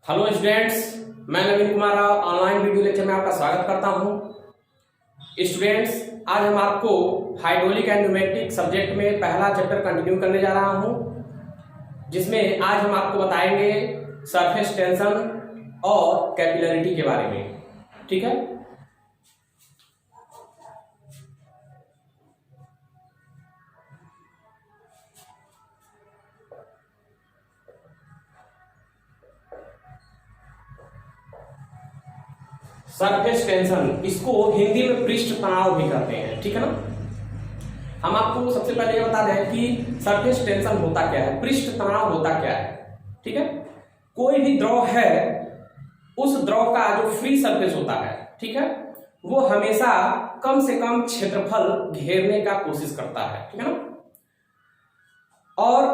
Hello students, मैं Naveen Kumar Rao online video lecture में आपका स्वागत करता हूं। स्टूडेंट्स, आज हम आपको हाइड्रोलिक एंड न्यूमेटिक सब्जेक्ट में पहला चैप्टर कंटिन्यू करने जा रहा हूं, जिसमें आज हम आपको बताएंगे सरफेस टेंशन और कैपिलरिटी के बारे में। ठीक है, सरफेस टेंशन, इसको हिंदी में पृष्ठ तनाव भी कहते हैं। ठीक है ना। हम आपको सबसे पहले ये बता दें कि सरफेस टेंशन होता क्या है, पृष्ठ तनाव होता क्या है। ठीक है, कोई भी द्रव है, उस द्रव का जो फ्री सरफेस होता है, ठीक है, वो हमेशा कम से कम क्षेत्रफल घेरने का कोशिश करता है। ठीक है ना। और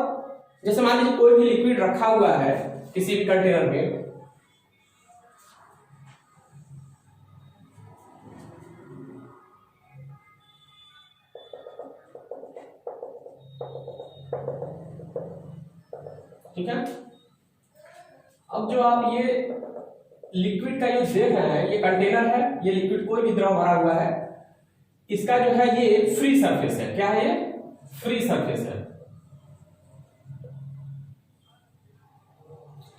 जैसे मान लीजिए कोई भी लिक्विड रखा हुआ है किसी भी कंटेनर में, ठीक है। अब जो आप ये लिक्विड का जो देख रहे हैं, ये कंटेनर है, ये लिक्विड कोई भी द्रव भरा हुआ है, इसका जो है ये फ्री सरफेस है। क्या है ये? फ्री सरफेस है।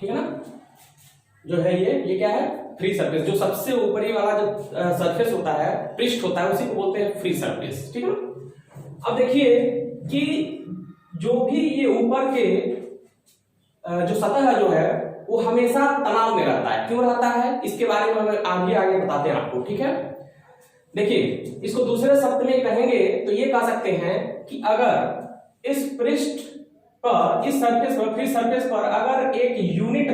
ठीक है ना। जो है ये क्या है? Free surface. जो सबसे ऊपरी वाला जो सरफेस होता है, पृष्ठ होता है, उसी को बोलते हैं फ्री सरफेस। ठीक है ना। अब देखिए कि जो भी ये ऊपर के जो सतह जो है वो हमेशा तनाव में रहता है। क्यों रहता है, इसके बारे में हम आगे बताते हैं आपको। ठीक है, देखिए, इसको दूसरे शब्द में कहेंगे तो ये कह सकते हैं कि अगर इस पृष्ठ पर, इस सरफेस पर, फ्री सरफेस पर अगर एक यूनिट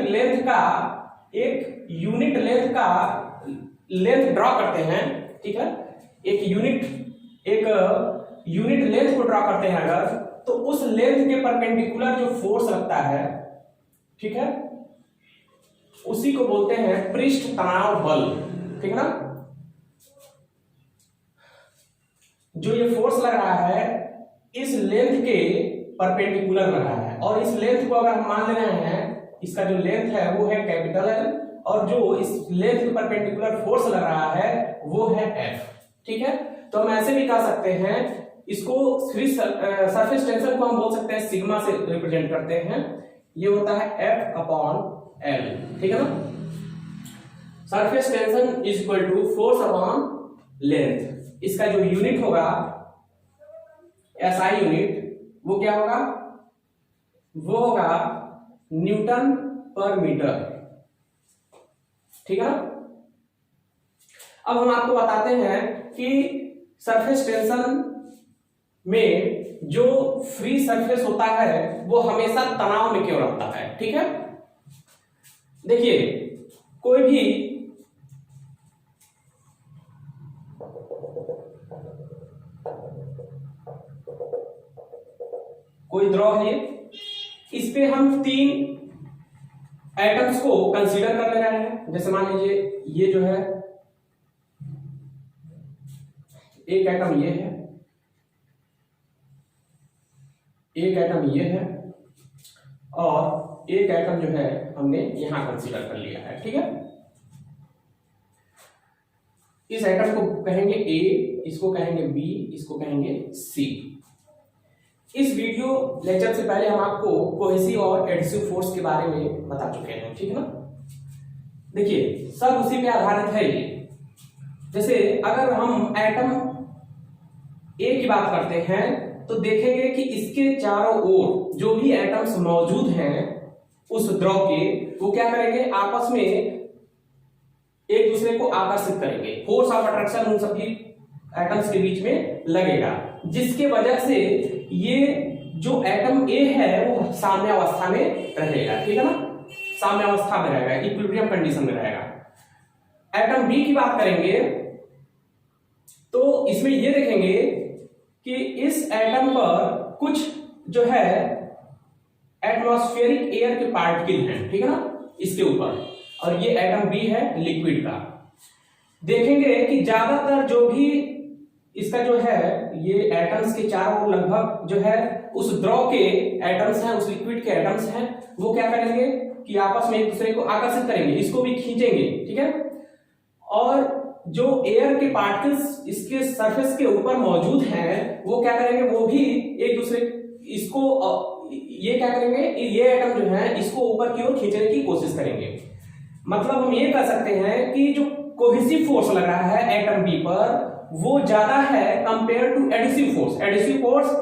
लेंथ ड्रॉ करते हैं, ठीक है, एक यूनिट लेंथ को ड्रॉ करते हैं अगर, तो उस लेंथ के परपेंडिकुलर जो फोर्स लगता है, ठीक है, उसी को बोलते हैं पृष्ठ तनाव बल। ठीक है ना। जो ये फोर्स लग रहा है इस लेंथ के परपेंडिकुलर लग रहा है, और इस लेंथ को अगर हम मान ले रहे हैं, इसका जो लेंथ है वो है कैपिटल एल, और जो इस लेंथ के परपेंडिकुलर फोर्स लग रहा है वो है एफ। ठीक है, तो हम ऐसे भी कह सकते हैं, इसको फ्री सरफेस टेंशन को हम बोल सकते हैं सिग्मा से रिप्रेजेंट करते हैं। ये होता है F अपॉन एल। ठीक है ना। Surface tension is equal to force upon length. इसका जो यूनिट होगा SI यूनिट, वो क्या होगा? वो होगा न्यूटन पर मीटर। ठीक है ना। अब हम आपको बताते हैं कि सरफेस टेंशन में जो फ्री सरफेस होता है वो हमेशा तनाव में क्यों रहता है। ठीक है, देखिए, कोई भी द्रव है, इस पे हम 3 एटम्स को कंसीडर कर ले रहे हैं। जैसे मान लीजिए ये जो है, एक एटम ये है, एक एटम ये है, और एक एटम जो है हमने यहां कंसीडर कर लिया है। ठीक है, इस एटम को कहेंगे A, इसको कहेंगे B, इसको कहेंगे C। इस वीडियो लेक्चर से पहले हम आपको कोहेसिव और एडहेसिव फोर्स के बारे में बता चुके हैं। ठीक है ना। देखिए, सब उसी पे आधारित है ये। जैसे अगर हम एटम A की बात करते हैं तो देखेंगे कि इसके चारों ओर जो भी एटम्स मौजूद हैं उस द्रव के, वो क्या करेंगे? आपस में एक दूसरे को आकर्षित करेंगे। फोर्स ऑफ अट्रैक्शन उन सभी एटम्स के बीच में लगेगा, जिसके वजह से ये जो एटम A है वो साम्य अवस्था में रहेगा। ठीक है ना, साम्य अवस्था में रहेगा, इक्विलिब्रियम कंडीशन में रहेगा। एटम B की बात करेंगे तो इसमें ये देखेंगे कि इस एटम पर कुछ जो है एटमॉस्फेरिक एयर के पार्टिकल हैं। ठीक है ना, इसके ऊपर, और ये एटम B है लिक्विड का। देखेंगे कि ज्यादातर जो भी इसका जो है, ये एटम्स के चारों ओर लगभग जो है उस द्रव के एटम्स हैं, उस लिक्विड के एटम्स हैं, वो क्या करेंगे कि आपस में एक दूसरे को आकर्षित करेंगे, इसको भी खींचेंगे, ठीक है। और जो एयर के पार्टिकल्स इसके सरफेस के ऊपर मौजूद हैं वो क्या करेंगे, वो भी एक दूसरे इसको ये क्या करेंगे, ये एटम जो है इसको ऊपर की ओर खींचने की कोशिश करेंगे। मतलब हम ये कह सकते हैं कि जो कोहेसिव फोर्स लग रहा है एटम बी पर वो ज्यादा है compare to adhesive force. Adhesive force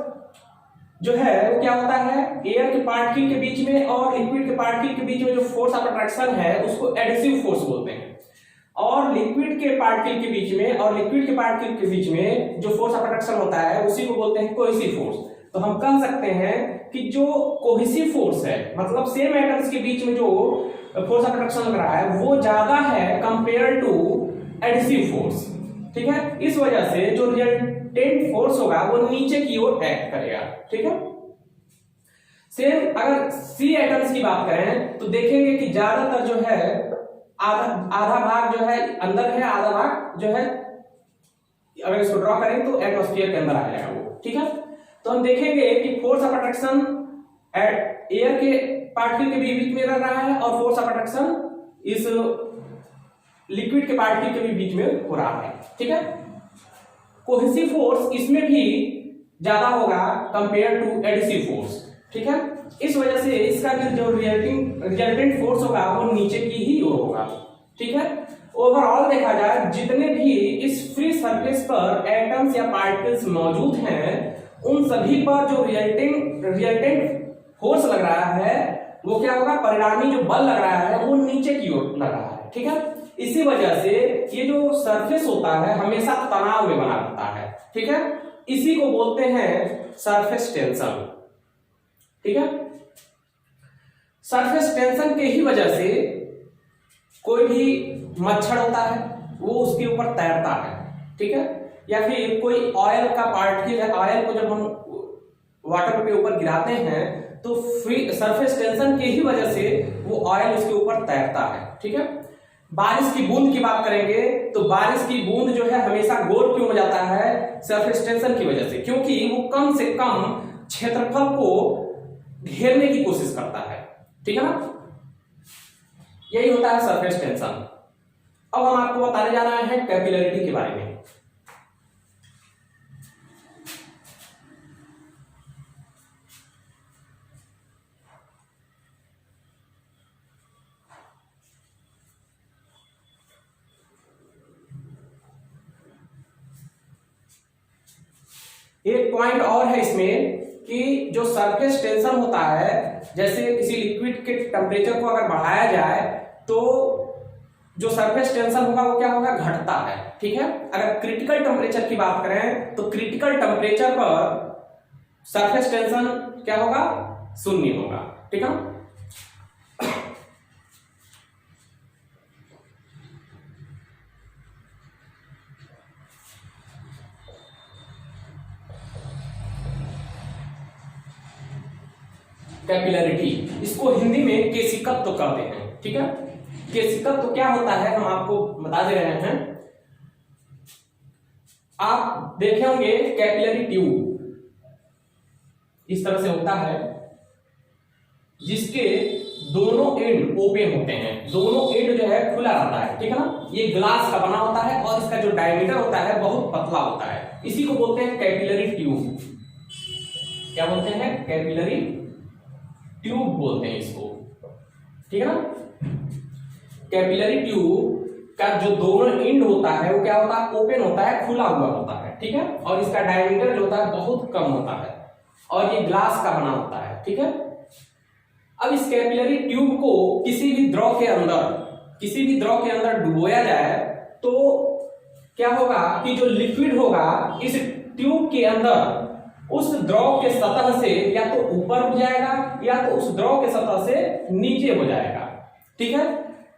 जो है वो क्या होता है, एयर के पार्टिकल के बीच में और लिक्विड के पार्टिकल के बीच में जो फोर्स ऑफ अट्रैक्शन है उसको एडिसिव फोर्स बोलते हैं। और लिक्विड के पार्टिकल के बीच में और लिक्विड के पार्टिकल के बीच में जो फोर्स ऑफ अट्रैक्शन होता है उसी को बोलते हैं कोहेसिव फोर्स। तो हम कह सकते हैं कि जो कोहेसिव फोर्स है मतलब सेम एटम्स के बीच में जो फोर्स ऑफ अट्रैक्शन लग रहा है वो ज्यादा है कंपेयर टू एडिसिव फोर्स, ठीक है। इस वजह से जो रिजल्टेंट फोर्स होगा वो नीचे की ओर एक्ट करेगा, ठीक है। सेम अगर सी एटम्स की बात करें तो देखेंगे कि ज्यादातर जो है आधा भाग जो है अंदर है, आधा भाग जो है अगर इसको ड्रॉ करें तो एटमॉस्फेयर के अंदर आ जाएगा वो, ठीक है। तो हम देखेंगे कि फोर्स ऑफ अट्रैक्शन एयर के पार्टिकल के बीच में रह रहा है और फोर्स ऑफ अट्रैक्शन इस लिक्विड के पार्टिकल के भी बीच में हो रहा है, ठीक है। कोहेसिव फोर्स इसमें भी ज्यादा होगा कंपेयर टू एडिसिव फोर्स, ठीक है। इस वजह से इसका जो रिजल्टेंट फोर्स होगा वो नीचे की ही ओर होगा, ठीक है। ओवरऑल देखा जाए जितने भी इस फ्री सरफेस पर एटम्स या पार्टिकल्स मौजूद हैं उन सभी पर जो रिजल्टेंट फोर्स लग रहा है वो क्या होगा, परिणामी जो बल लग रहा है वो नीचे की ओर लग रहा है, ठीक है। इसी वजह से ये जो सरफेस होता है हमेशा तनाव में बना रहता है, ठीक है। इसी को बोलते हैं सरफेस टेंशन, ठीक है। सरफेस टेंशन के ही वजह से कोई भी मच्छर होता है वो उसके ऊपर तैरता है, ठीक है। या फिर कोई ऑयल का पार्टिकल है, ऑयल को जब हम वाटर के ऊपर गिराते हैं तो फ्री सरफेस टेंशन के ही वजह से वो ऑयल उसके ऊपर तैरता है, ठीक है। बारिश की बूंद की बात करेंगे तो बारिश की बूंद जो है हमेशा गोल क्यों हो जाता है, सरफेस टेंशन की वजह से, क्योंकि वो कम से कम क्षेत्रफल को घेरने की कोशिश करता है, ठीक है ना। यही होता है सरफेस टेंशन। अब हम आपको बताने जा रहे हैं कैपिलरिटी के बारे में। एक पॉइंट और है इसमें कि जो सरफेस टेंशन होता है, जैसे किसी लिक्विड के टेम्परेचर को अगर बढ़ाया जाए तो जो सरफेस टेंशन होगा वो क्या होगा, घटता है, ठीक है। अगर क्रिटिकल टेम्परेचर की बात करें तो क्रिटिकल टेम्परेचर पर सरफेस टेंशन क्या होगा, शून्य होगा, ठीक है। कैपिलरिटी, इसको हिंदी में केशिकत्व कहते हैं, ठीक है। केशिकत्व क्या होता है हम आपको बता दे रहे हैं। आप देखे होंगे कैपिलरी ट्यूब इस तरह से होता है जिसके दोनों एंड ओपन होते हैं, दोनों एंड जो है खुला रहता है, ठीक है ना। ये ग्लास का बना होता है और इसका जो डायमीटर होता है बहुत पतला होता है, इसी को बोलते हैं कैपिलरी ट्यूब। क्या बोलते हैं, कैपिलरी ट्यूब बोलते हैं इसको, ठीक है ना। कैपिलरी ट्यूब का जो दोनों एंड होता है वो क्या होता है, ओपन होता है, खुला हुआ होता है, ठीक है। और इसका डायमीटर जो होता है बहुत कम होता है और ये ग्लास का बना होता है, ठीक है। अब इस कैपिलरी ट्यूब को किसी भी द्रव के अंदर डुबोया जाए तो क्या होगा कि जो लिक्विड होगा इस ट्यूब के अंदर उस द्रव के सतह से या तो ऊपर उठ जाएगा या तो उस द्रव के सतह से नीचे हो जाएगा, ठीक है।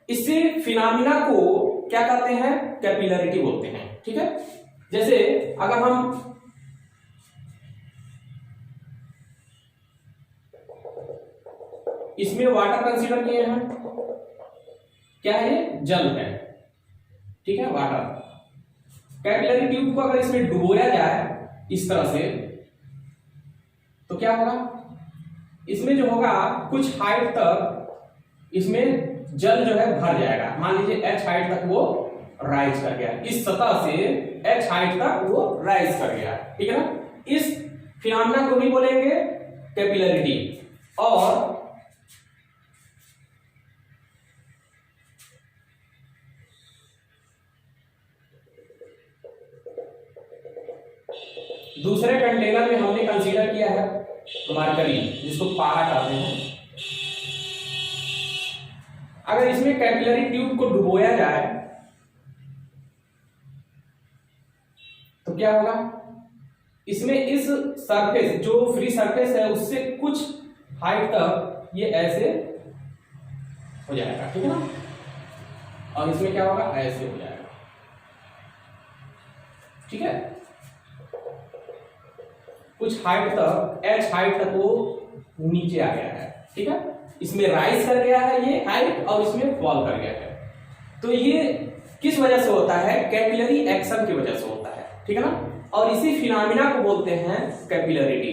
इसी फिनोमिना को क्या कहते हैं, कैपिलरिटी बोलते हैं, ठीक है। जैसे अगर हम इसमें वाटर कंसीडर किए हैं, क्या है ये, जल है, ठीक है, वाटर। कैपिलरी ट्यूब को अगर इसमें डुबोया जाए इस तरह से तो क्या होगा, इसमें जो होगा कुछ हाइट तक इसमें जल जो है भर जाएगा। मान लीजिए h हाइट तक वो राइज कर गया, इस सतह से h हाइट तक वो राइज कर गया, ठीक है ना। इस फिनोमेना को भी बोलेंगे कैपिलरिटी। और दूसरे कंटेनर में हमने कंसीडर किया है मरकरी, जिसको पारा कहते हैं। अगर इसमें कैपिलरी ट्यूब को डुबोया जाए तो क्या होगा, इसमें इस सरफेस जो फ्री सरफेस है उससे कुछ हाइट तक ये ऐसे हो जाएगा, ठीक है ना। और इसमें क्या होगा, ऐसे हो जाएगा, ठीक है। कुछ हाइट तक h हाइट तक वो नीचे आ गया है, ठीक है। इसमें राइज कर गया है ये हाइट और इसमें फॉल कर गया है। तो ये किस वजह से होता है, कैपिलरी एक्शन की वजह से होता है, ठीक है ना। और इसी फिनोमेना को बोलते हैं कैपिलरिटी।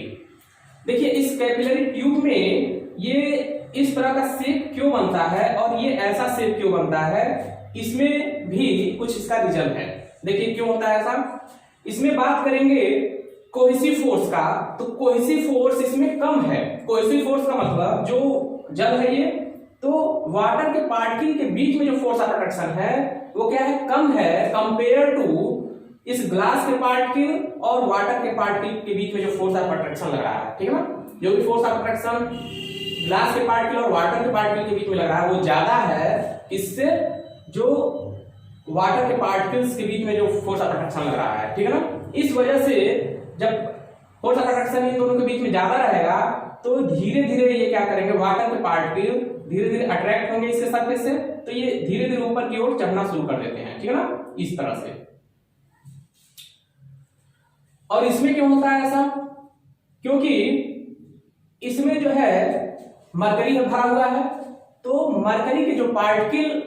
देखिए इस कैपिलरी ट्यूब में ये इस तरह का शेप क्यों बनता है और ये ऐसा शेप क्यों बनता है, इसमें भी कुछ इसका रीजन है। देखिए क्यों होता है ऐसा। इसमें बात करेंगे कोहेसिव फोर्स का, तो कोहेसिव फोर्स इसमें कम है। कोहेसिव फोर्स का मतलब जो जल है ये, तो वाटर के पार्टिकल के बीच में जो फोर्स ऑफ अट्रैक्शन है वो क्या है, कम है कंपेयर टू इस ग्लास के पार्टिकल और वाटर के पार्टिकल के बीच में जो फोर्स ऑफ अट्रैक्शन लग रहा है, ठीक है ना। जो भी फोर्स ऑफ अट्रैक्शन ग्लास के पार्टिकल और वाटर के पार्टिकल के बीच में लग रहा है वो ज्यादा है इससे जो वाटर के पार्टिकल्स के बीच में जो फोर्स ऑफ अट्रैक्शन लग रहा है, ठीक है ना। इस वजह से जब फोर्स ऑफ अट्रैक्शन इन दोनों के बीच में ज्यादा रहेगा तो धीरे धीरे ये क्या करेंगे, वाटर के पार्टिकल धीरे धीरे अट्रैक्ट होंगे इसके सरफेस से, तो ये धीरे धीरे ऊपर की ओर चढ़ना शुरू कर देते हैं, ठीक है ना, इस तरह से। और इसमें क्यों होता है ऐसा, क्योंकि इसमें जो है मरकरी भरा हुआ है, तो मरकरी के जो पार्टिकल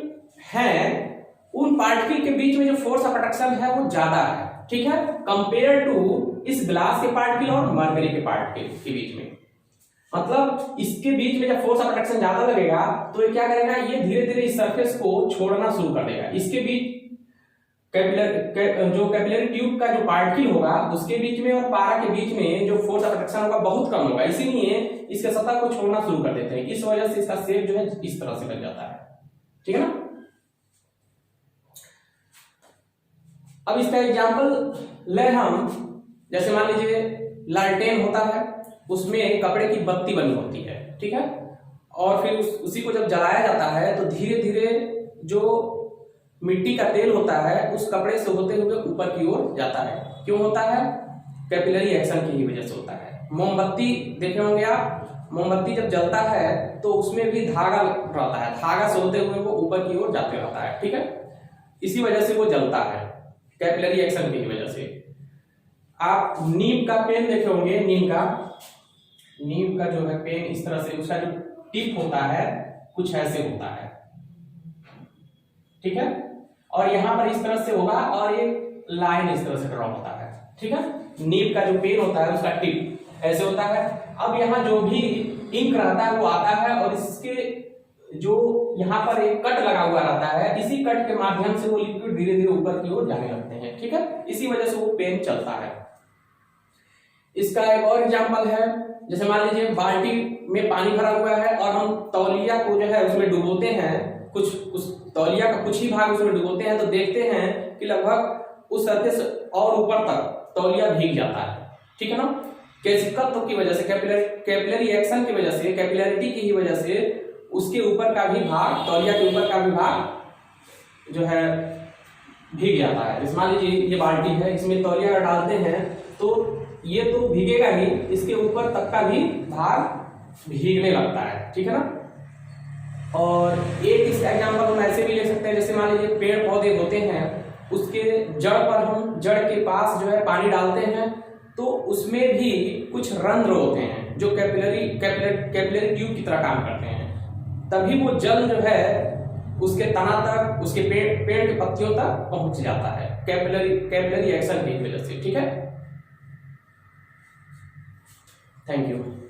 हैं उन पार्टिकल के बीच में जो फोर्स ऑफ अट्रैक्शन है वो ज्यादा है, ठीक है, कंपेयर टू इस ग्लास के पार्टिकल और मरकरी के पार्टिकल के बीच में। मतलब इसके बीच में जब फोर्स ऑफ अट्रैक्शन ज्यादा लगेगा तो ये क्या करेगा, ये धीरे धीरे इस सरफेस को छोड़ना शुरू कर देगा। इसके बीच जो कैपिलरी ट्यूब का जो पार्टिकल होगा उसके बीच में और पारा के बीच में जो फोर्स ऑफ अट्रैक्शन होगा बहुत कम होगा, इसीलिए इसके सतह को छोड़ना शुरू कर देते हैं। इस वजह से इसका शेप जो है इस तरह से बन जाता है, ठीक है ना। अब इसका एग्जाम्पल ले हम, जैसे मान लीजिए लालटेन होता है, उसमें कपड़े की बत्ती बनी होती है, ठीक है, और फिर उसी को जब जलाया जाता है तो धीरे धीरे जो मिट्टी का तेल होता है उस कपड़े से होते हुए ऊपर की ओर जाता है। क्यों होता है, कैपिलरी एक्शन की ही वजह से होता है। मोमबत्ती देखे होंगे आप, मोमबत्ती जब जलता है तो उसमें भी धागा रहता है, धागा से होते हुए वो ऊपर की ओर जाते रहता है, ठीक है, इसी वजह से वो जलता है, कैपिलरी एक्शन की वजह से। आप नीम का पेन देखे होंगे, नीम का जो है पेन इस तरह से, उसका जो टिप होता है कुछ ऐसे होता है, ठीक है, और यहां पर इस तरह से होगा और एक लाइन इस तरह से ड्रॉ होता है, ठीक है। नीम का जो पेन होता है उसका टिप ऐसे होता है। अब यहाँ जो भी इंक रहता है वो आता है और इसके जो यहाँ पर एक कट लगा हुआ रहता है, इसी कट के माध्यम से वो लिक्विड धीरे धीरे ऊपर की ओर जाने लगते हैं, ठीक है, इसी वजह से वो पेन चलता है। इसका एक और एग्जांपल है, जैसे मान लीजिए बाल्टी में पानी भरा हुआ है और हम तौलिया को जो है उसमें डुबोते हैं, कुछ उस तौलिया का कुछ ही भाग उसमें डुबोते हैं, तो देखते हैं कि लगभग उस सरफेस और ऊपर तक तौलिया भीग जाता है, ठीक है ना। कैसिकत्व की वजह से, कैपिलरी एक्शन की वजह से, कैपिलरिटी की ही वजह से उसके ऊपर का भी भाग, तौलिया के ऊपर का भी भाग जो है भीग जाता है। जैसे मान लीजिए ये बाल्टी है, इसमें तौलिया डालते हैं तो ये तो भीगेगा ही, इसके ऊपर तक का भी भाग भीगने लगता है, ठीक है ना। और एक इसका एग्जांपल हम ऐसे भी ले सकते हैं, जैसे मान लीजिए पेड़ पौधे होते हैं, उसके जड़ पर हम जड़ के पास जो है पानी डालते हैं तो उसमें भी कुछ रंध्र होते हैं जो कैपिलरी ट्यूब की तरह काम करते हैं, तभी वो जल जो है उसके तना तक, उसके पेड़ के पत्तियों तक पहुंच जाता है, कैपिलरी एक्शन की वजह से, ठीक है। Thank you.